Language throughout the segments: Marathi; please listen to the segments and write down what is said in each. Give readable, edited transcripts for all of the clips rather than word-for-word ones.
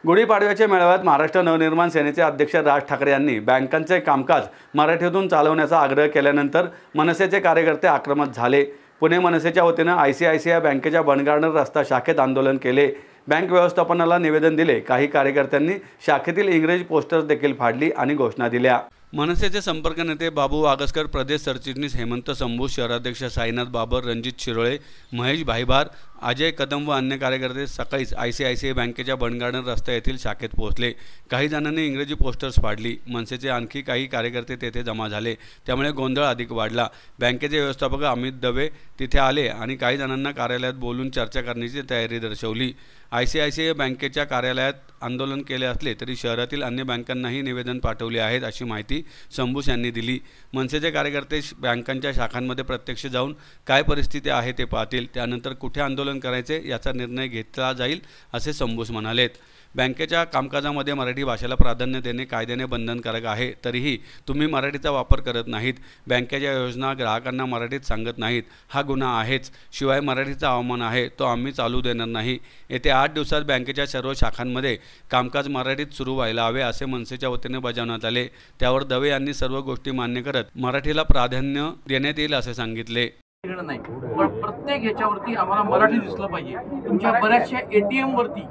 गुढीपाडव्याच्या मेळाव्यात महाराष्ट्र नवनिर्माण सेनेचे अध्यक्ष राज ठाकरे यांनी बँकांचे कामकाज मराठीतून चालवण्याचा आग्रह केल्यानंतर मनसेचे कार्यकर्ते आक्रमक झाले। पुणे मनसेच्या वतीने ICICI बँकेच्या बनगार्डन रस्ता शाखेत आंदोलन केले। बँक व्यवस्थापनाला निवेदन दिले। काही कार्यकर्त्यांनी शाखेतील इंग्रजी पोस्टर्स देखील फाडली आणि घोषणा दिल्या। मनसेचे संपर्क नेते बाबू वागसकर, प्रदेश सरचिटणीस हेमंत संभू, शहराध्यक्ष साईनाथ बाबर, रणजित शिरोळे, महेश भाईबार, अजय कदम व अन्य कार्यकर्ते सकाळीच ICICI बँकेच्या बनगार्डन रस्ता येथील शाखेत पोहोचले। काही जणांनी इंग्रजी पोस्टर्स फाडली। मनसेचे आणखी काही कार्यकर्ते तेथे जमा झाले, त्यामुळे गोंधळ अधिक वाढला। बँकेचे व्यवस्थापक अमित दवे तिथे आले आणि काही जणांना कार्यालयात बोलून चर्चा करण्याची तयारी दर्शवली। ICICI बँकेच्या कार्यालयात आंदोलन केले असले तरी शहरातील अन्य बँकांनाही निवेदन पाठवले आहेत, अशी माहिती संभूस यांनी दिली। मनसेचे कार्यकर्ते बँकांच्या शाखांमध्ये प्रत्यक्ष जाऊन काय परिस्थिती आहे ते पाहतील, त्यानंतर कुठे आंदोलन करायचे याचा निर्णय घेतला जाईल, असे संभूस म्हणालेत। बँकेच्या कामकाजामध्ये मराठी भाषेला प्राधान्य देणे कायद्याने बंधनकारक आहे, तरीही तुम्ही मराठीचा वापर करत नाहीत। बँकेच्या योजना ग्राहकांना मराठीत सांगत नाहीत, हा गुन्हा आहेच। शिवाय मराठीचा अवमान आहे, तो आम्ही चालू देणार नाही। येत्या 8 दिवसात बँकेच्या सर्व शाखांमध्ये कामकाज मराठीत सुरू व्हायला हवे, असे मनसेच्या वतीने बजावण्यात आले। त्यावर दवे यांनी सर्व गोष्टी मान्य करत मराठीला प्राधान्य देण्यात येईल असे सांगितले। नाही, पण प्रत्येक ह्याच्यावरती आम्हाला मराठी दिसलं पाहिजे। तुमच्या बऱ्याचशा ATM वरती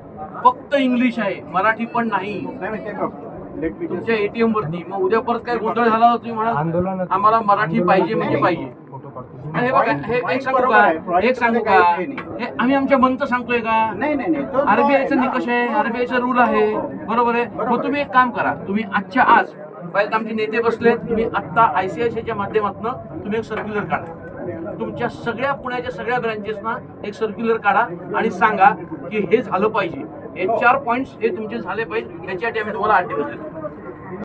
फक्त इंग्लिश आहे, मराठी पण नाही तुमच्या ATM वरती। मग उद्या परत काय गोंधळ झाला तुम्ही म्हणाल आम्हाला मराठी पाहिजे म्हणजे पाहिजे। हे बघा, हे एक सांगू का हे आम्ही आमच्या मनचं सांगतोय का? नाही, RBIचा निकष आहे, RBIचा रूल आहे, बरोबर आहे। मग तुम्ही एक काम करा, तुम्ही आजच्या आज पहिले आमचे नेते बसलेत, तुम्ही आत्ता ICICIच्या माध्यमातून तुम्ही एक सर्क्युलर काढा, तुमच्या सगळ्या पुण्याच्या सगळ्या ब्रँचेसना एक सर्क्युलर काढा आणि सांगा की हे झालं पाहिजे, हे 4 पॉइंट्स हे तुमचे झाले पाहिजे, याच्यासाठी आम्ही तुम्हाला 8 दिवस देतो।